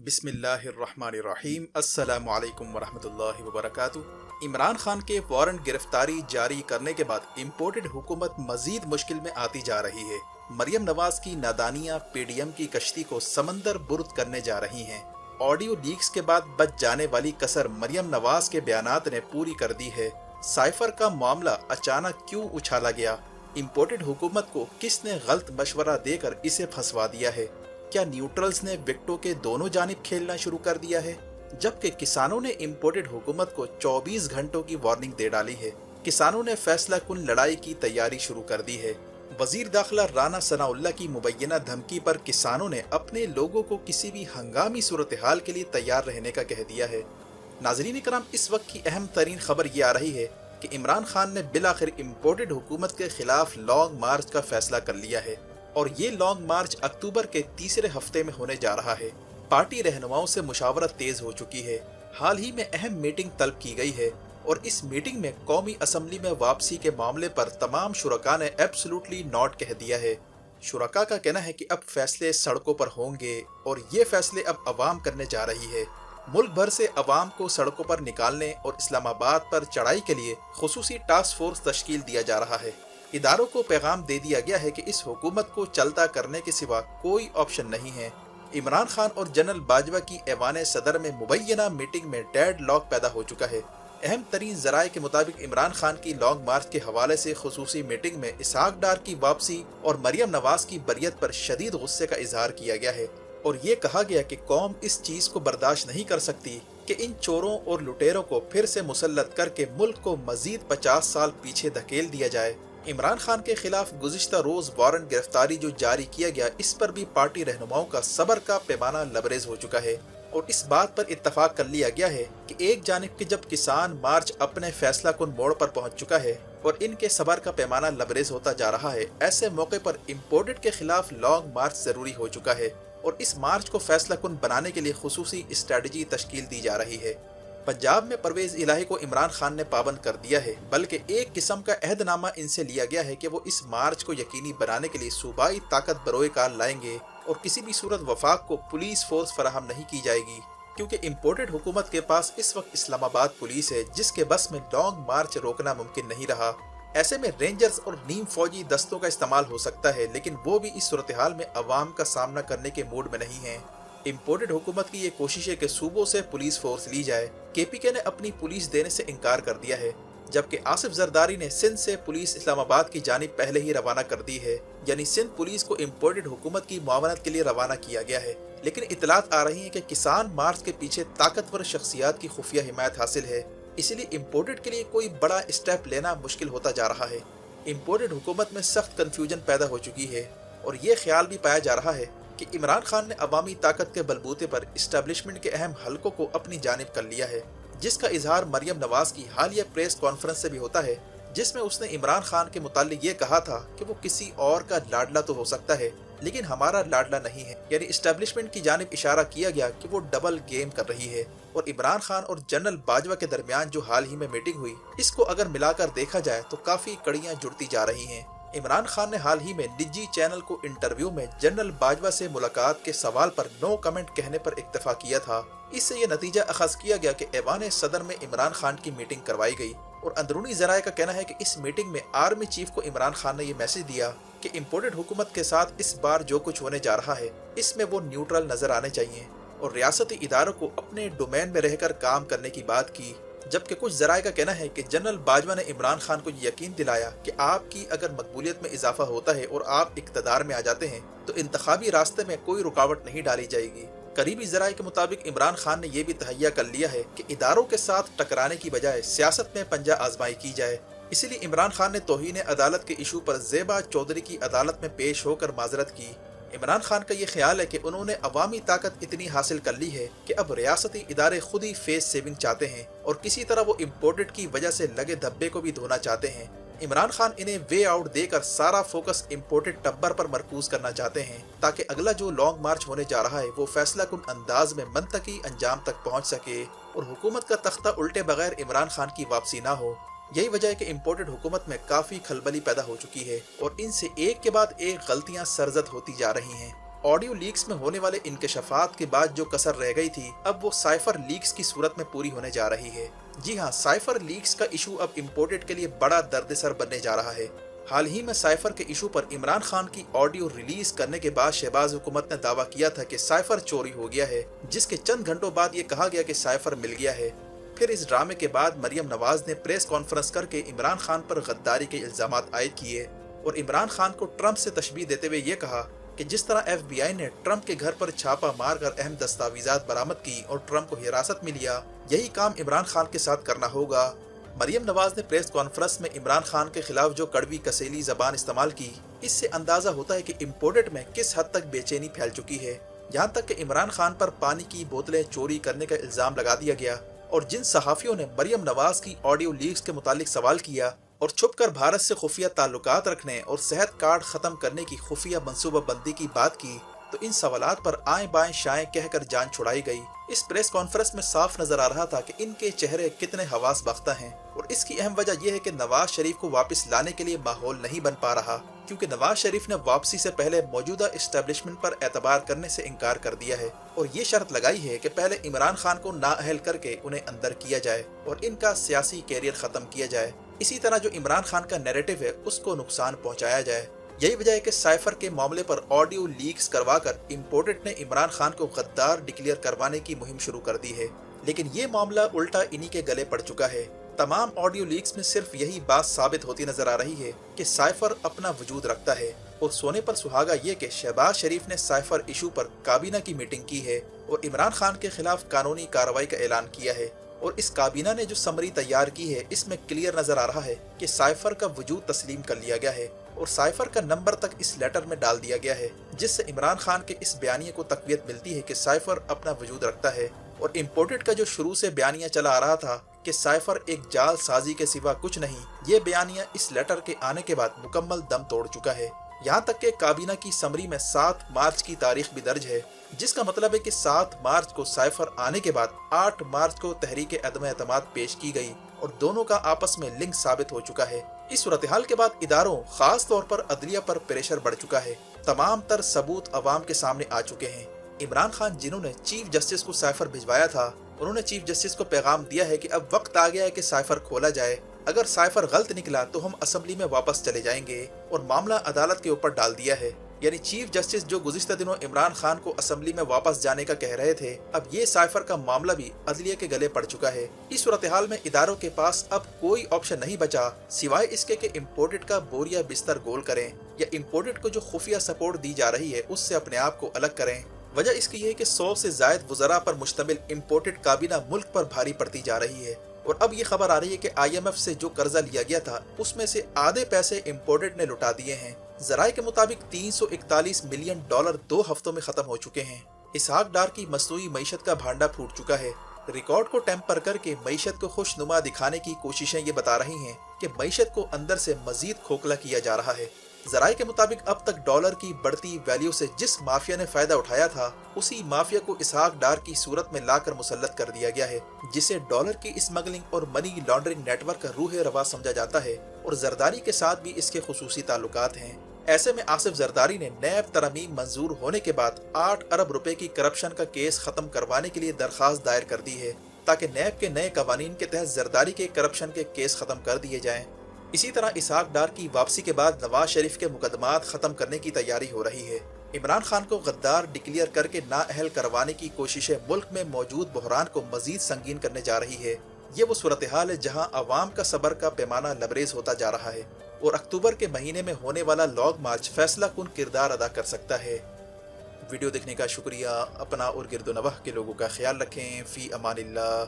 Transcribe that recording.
बिस्मिल्लाहिर्रहमानिर्रहीम। अस्सलामु अलैकुम वरहमतुल्लाहि वबरकातुहू। इमरान खान के वारंट गिरफ्तारी जारी करने के बाद इम्पोर्टेड हुकूमत मजीद मुश्किल में आती जा रही है। मरियम नवाज की नादानियाँ पीडीएम की कश्ती को समंदर बुर्द करने जा रही हैं। ऑडियो लीक्स के बाद बच जाने वाली कसर मरियम नवाज के बयानात ने पूरी कर दी है। साइफर का मामला अचानक क्यों उछाला गया? इम्पोर्टेड हुकूमत को किसने गलत मशवरा देकर इसे फंसवा दिया है? क्या न्यूट्रल्स ने विकेटों के दोनों जानिब खेलना शुरू कर दिया है? जबकि किसानों ने इम्पोर्टेड हुकूमत को 24 घंटों की वार्निंग दे डाली है। किसानों ने फैसला कुन लड़ाई की तैयारी शुरू कर दी है। वजीर दाखिला राना सनाउल्लाह की मुबैना धमकी पर किसानों ने अपने लोगों को किसी भी हंगामी सूरत हाल के लिए तैयार रहने का कह दिया है। नाजरीन कराम, इस वक्त की अहम तरीन खबर ये आ रही है कि इमरान खान ने बिलाखिर इम्पोर्टेड हुकूमत के खिलाफ लॉन्ग मार्च का फैसला कर लिया है और ये लॉन्ग मार्च अक्टूबर के तीसरे हफ्ते में होने जा रहा है। पार्टी रहनुमाओं से मुशावरत तेज हो चुकी है। हाल ही में अहम मीटिंग तलब की गई है और इस मीटिंग में कौमी असम्बली में वापसी के मामले पर तमाम शुरका ने एब्सोल्युटली नॉट कह दिया है। शुरका का कहना है कि अब फैसले सड़कों पर होंगे और ये फैसले अब अवाम करने जा रही है। मुल्क भर से अवाम को सड़कों पर निकालने और इस्लामाबाद पर चढ़ाई के लिए खुसूसी टास्क फोर्स तश्कील दिया जा रहा है। इदारों को पैगाम दे दिया गया है कि इस हुकूमत को चलता करने के सिवा कोई ऑप्शन नहीं है। इमरान खान और जनरल बाजवा की ऐवान सदर में मुबैना मीटिंग में डेड लॉक पैदा हो चुका है। अहम तरीन जराए के मुताबिक इमरान खान की लॉन्ग मार्च के हवाले से खुसूसी मीटिंग में इसहाक डार की वापसी और मरियम नवाज की बरियत पर शदीद गुस्से का इजहार किया गया है और ये कहा गया कि कौम इस चीज को बर्दाश्त नहीं कर सकती कि इन चोरों और लुटेरों को फिर से मुसल्लत करके मुल्क को मजीद 50 साल पीछे धकेल दिया जाए। इमरान खान के खिलाफ गुज़िश्ता रोज वारंट गिरफ्तारी जो जारी किया गया, इस पर भी पार्टी रहनुमाओं का सब्र का पैमाना लबरेज हो चुका है और इस बात पर इत्तफाक कर लिया गया है कि एक जानिब के जब किसान मार्च अपने फैसला कुन मोड़ पर पहुंच चुका है और इनके सब्र का पैमाना लबरेज होता जा रहा है, ऐसे मौके पर इम्पोर्टेड के खिलाफ लॉन्ग मार्च जरूरी हो चुका है और इस मार्च को फैसला कुन बनाने के लिए खुसूसी स्ट्रेटजी तश्कील दी जा रही है। पंजाब में परवेज इलाही को इमरान खान ने पाबंद कर दिया है, बल्कि एक किस्म का अहदनामा इनसे लिया गया है कि वो इस मार्च को यकीनी बनाने के लिए सूबाई ताकत बरोए कार लाएंगे और किसी भी सूरत वफाक को पुलिस फोर्स फराहम नहीं की जाएगी, क्योंकि इम्पोर्टेड हुकूमत के पास इस वक्त इस्लामाबाद पुलिस है जिसके बस में लॉन्ग मार्च रोकना मुमकिन नहीं रहा। ऐसे में रेंजर्स और नीम फौजी दस्तों का इस्तेमाल हो सकता है, लेकिन वो भी इस सूरत हाल में अवाम का सामना करने के मूड में नहीं है। इम्पोर्टेड हुकूमत की ये कोशिश है कि सूबों से पुलिस फोर्स ली जाए। केपीके ने अपनी पुलिस देने से इनकार कर दिया है, जबकि आसिफ जरदारी ने सिंध से पुलिस इस्लामाबाद की जानिब पहले ही रवाना कर दी है, यानी सिंध पुलिस को इम्पोर्टेड हुकूमत की मुआवनत के लिए रवाना किया गया है। लेकिन इतलात आ रही है कि किसान मार्च के पीछे ताकतवर शख्सियात की खुफिया हिमायत हासिल है, इसलिए इम्पोर्टेड के लिए कोई बड़ा स्टेप लेना मुश्किल होता जा रहा है। इम्पोर्टेड हुकूमत में सख्त कन्फ्यूजन पैदा हो चुकी है और ये ख्याल भी पाया जा रहा है कि इमरान खान ने अवामी ताकत के बलबूते पर इस्टेब्लिशमेंट के अहम हलकों को अपनी जानिब कर लिया है, जिसका इजहार मरियम नवाज की हालिया प्रेस कॉन्फ्रेंस से भी होता है, जिसमें उसने इमरान खान के मुताल्लिक ये कहा था कि वो किसी और का लाडला तो हो सकता है लेकिन हमारा लाडला नहीं है। यानी इस्टेब्लिशमेंट की जानिब इशारा किया गया कि वो डबल गेम कर रही है। और इमरान खान और जनरल बाजवा के दरमियान जो हाल ही में मीटिंग हुई, इसको अगर मिलाकर देखा जाए तो काफी कड़ियां जुड़ती जा रही हैं। इमरान खान ने हाल ही में निजी चैनल को इंटरव्यू में जनरल बाजवा से मुलाकात के सवाल पर नो कमेंट कहने पर इक्तफा किया था। इससे ये नतीजा अखज़ किया गया कि ऐवान सदर में इमरान खान की मीटिंग करवाई गई और अंदरूनी जराये का कहना है कि इस मीटिंग में आर्मी चीफ को इमरान खान ने ये मैसेज दिया कि इम्पोर्टेड हुकूमत के साथ इस बार जो कुछ होने जा रहा है इसमें वो न्यूट्रल नजर आने चाहिए और रियासती इदारों को अपने डोमेन में रहकर काम करने की बात की। जबकि कुछ जराये का कहना है कि जनरल बाजवा ने इमरान खान को यकीन दिलाया कि आपकी अगर मकबूलियत में इजाफा होता है और आप इक़्तिदार में आ जाते हैं तो इंतखाबी रास्ते में कोई रुकावट नहीं डाली जाएगी। करीबी जराये के मुताबिक इमरान खान ने यह भी तहैया कर लिया है कि इदारों के साथ टकराने की बजाय सियासत में पंजा आजमाई की जाए। इसीलिए इमरान खान ने तौहीन अदालत के इशू पर ज़ेबा चौधरी की अदालत में पेश होकर माजरत की। इमरान खान का ये ख्याल है कि उन्होंने अवामी ताकत इतनी हासिल कर ली है कि अब रियासती इदारे खुद ही फेस सेविंग चाहते हैं और किसी तरह वो इम्पोर्टेड की वजह से लगे धब्बे को भी धोना चाहते हैं। इमरान खान इन्हें वे आउट देकर सारा फोकस इम्पोर्टेड टब्बर पर मरकूज करना चाहते हैं ताकि अगला जो लॉन्ग मार्च होने जा रहा है वो फैसला कुन अंदाज में मंतकी अंजाम तक पहुंच सके और हुकूमत का तख्ता उल्टे बगैर इमरान खान की वापसी ना हो। यही वजह है कि इम्पोर्टेड हुकूमत में काफी खलबली पैदा हो चुकी है और इनसे एक के बाद एक गलतियां सरजद होती जा रही हैं। ऑडियो लीक्स में होने वाले इंकशाफात के बाद जो कसर रह गई थी, अब वो साइफर लीक्स की सूरत में पूरी होने जा रही है। जी हाँ, साइफर लीक्स का इशू अब इम्पोर्टेड के लिए बड़ा दर्दसर बनने जा रहा है। हाल ही में साइफर के इशू पर इमरान खान की ऑडियो रिलीज करने के बाद शहबाज हुकूमत ने दावा किया था कि साइफर चोरी हो गया है, जिसके चंद घंटों बाद ये कहा गया कि साइफर मिल गया है। फिर इस ड्रामे के बाद मरियम नवाज ने प्रेस कॉन्फ्रेंस करके इमरान खान पर गद्दारी के इल्जामात आयद किए और इमरान खान को ट्रंप से तशबीह देते हुए ये कहा कि जिस तरह FBI ने ट्रंप के घर पर छापा मारकर अहम दस्तावेजात बरामद की और ट्रंप को हिरासत में लिया, यही काम इमरान खान के साथ करना होगा। मरियम नवाज ने प्रेस कॉन्फ्रेंस में इमरान खान के खिलाफ जो कड़वी कसेली जबान इस्तेमाल की, इससे अंदाजा होता है कि इम्पोर्टेड में किस हद तक बेचैनी फैल चुकी है। यहाँ तक कि इमरान खान पर पानी की बोतलें चोरी करने का इल्जाम लगा दिया गया और जिन सहाफ़ियों ने मरियम नवाज की ऑडियो लीक्स के मुतालिक सवाल किया और छुपकर भारत से खुफिया ताल्लुकात रखने और सेहत कार्ड ख़त्म करने की खुफिया मनसूबाबंदी की बात की, तो इन सवालात पर आएं बाएं शाएं कहकर जान छुड़ाई गई। इस प्रेस कॉन्फ्रेंस में साफ नजर आ रहा था कि इनके चेहरे कितने हवास बख्ता हैं और इसकी अहम वजह यह है कि नवाज शरीफ को वापस लाने के लिए माहौल नहीं बन पा रहा, क्योंकि नवाज शरीफ ने वापसी से पहले मौजूदा एस्टेब्लिशमेंट पर एतबार करने से इनकार कर दिया है और ये शर्त लगाई है कि पहले इमरान खान को नाअहल करके उन्हें अंदर किया जाए और इनका सियासी कैरियर खत्म किया जाए। इसी तरह जो इमरान खान का नैरेटिव है उसको नुकसान पहुंचाया जाए। यही वजह है कि साइफर के मामले पर ऑडियो लीक्स करवाकर इम्पोर्टेड ने इमरान खान को गद्दार डिक्लेयर करवाने की मुहिम शुरू कर दी है, लेकिन ये मामला उल्टा इन्हीं के गले पड़ चुका है। तमाम ऑडियो लीक्स में सिर्फ यही बात साबित होती नजर आ रही है कि साइफर अपना वजूद रखता है और सोने पर सुहागा ये कि शहबाज शरीफ ने साइफर इशू पर काबीना की मीटिंग की है और इमरान खान के खिलाफ कानूनी कार्रवाई का ऐलान किया है और इस काबीना ने जो समरी तैयार की है इसमें क्लियर नजर आ रहा है कि साइफर का वजूद तस्लीम कर लिया गया है और साइफर का नंबर तक इस लेटर में डाल दिया गया है, जिससे इमरान खान के इस बयानिए को तकवीत मिलती है कि साइफर अपना वजूद रखता है। और इम्पोर्टेड का जो शुरू से बयानिया चला आ रहा था कि साइफर एक जाल साजी के सिवा कुछ नहीं, ये बयानिया इस लेटर के आने के बाद मुकम्मल दम तोड़ चुका है। यहाँ तक कि काबीना की समरी में 7 मार्च की तारीख भी दर्ज है, जिसका मतलब है कि 7 मार्च को साइफर आने के बाद 8 मार्च को तहरीक अदम एतमाद पेश की गई और दोनों का आपस में लिंक साबित हो चुका है। इस सूरत हाल के बाद इदारों खास तौर पर अदलिया पर प्रेशर बढ़ चुका है। तमाम तर सबूत अवाम के सामने आ चुके हैं। इमरान खान जिन्होंने चीफ जस्टिस को साइफर भिजवाया था, उन्होंने चीफ जस्टिस को पैगाम दिया है कि अब वक्त आ गया है कि साइफर खोला जाए। अगर साइफर गलत निकला तो हम असेंबली में वापस चले जाएंगे और मामला अदालत के ऊपर डाल दिया है। यानी चीफ जस्टिस जो गुज़िश्ता दिनों इमरान खान को असेंबली में वापस जाने का कह रहे थे, अब ये साइफर का मामला भी अदलिया के गले पड़ चुका है। इस सूरत हाल में इदारों के पास अब कोई ऑप्शन नहीं बचा सिवाय इसके कि इम्पोर्टेड का बोरिया बिस्तर गोल करें या इम्पोर्टेड को जो खुफिया सपोर्ट दी जा रही है उससे अपने आप को अलग करें। वजह इसकी ये है कि 100 से ज्यादा वज़रा पर मुश्तमिल इम्पोर्टेड काबीना मुल्क पर भारी पड़ती जा रही है और अब ये खबर आ रही है कि IMF से जो कर्जा लिया गया था उसमें से आधे पैसे इम्पोर्टेड ने लुटा दिए हैं। ज़राए के मुताबिक $341 मिलियन 2 हफ्तों में खत्म हो चुके हैं। इसहाक डार की मसनूई मईशत का भांडा फूट चुका है। रिकॉर्ड को टेम्पर करके मईशत को खुशनुमा दिखाने की कोशिशें ये बता रही हैं कि मईशत को अंदर से मजीद खोखला किया जा रहा है। ज़राए के मुताबिक अब तक डॉलर की बढ़ती वैल्यू से जिस माफिया ने फायदा उठाया था उसी माफिया को इसहाक डार की सूरत में लाकर मुसल्लत कर दिया गया है, जिसे डॉलर की स्मगलिंग और मनी लॉन्ड्रिंग नेटवर्क का रूह रवा समझा जाता है और जरदारी के साथ भी इसके खुसूसी ताल्लुकात हैं। ऐसे में आसिफ जरदारी ने नैब तरमीम मंजूर होने के बाद 8 अरब रुपए की करप्शन का केस खत्म करवाने के लिए दरखास्त दायर कर दी है ताकि नैब के नए कवानीन के तहत जरदारी के करप्शन के केस खत्म कर दिए जाएं। इसी तरह इसहाक डार की वापसी के बाद नवाज शरीफ के मुकदमात खत्म करने की तैयारी हो रही है। इमरान खान को गद्दार डिक्लेयर करके नाअहल करवाने की कोशिशें मुल्क में मौजूद बहरान को मजीद संगीन करने जा रही है। ये वो सूरत हाल है जहाँ अवाम का सब्र का पैमाना लबरेज होता जा रहा है और अक्टूबर के महीने में होने वाला लॉन्ग मार्च फैसला कुन किरदार अदा कर सकता है। वीडियो देखने का शुक्रिया। अपना और गिरदो नवाह के लोगों का ख्याल रखें। फी अमानिल्लाह।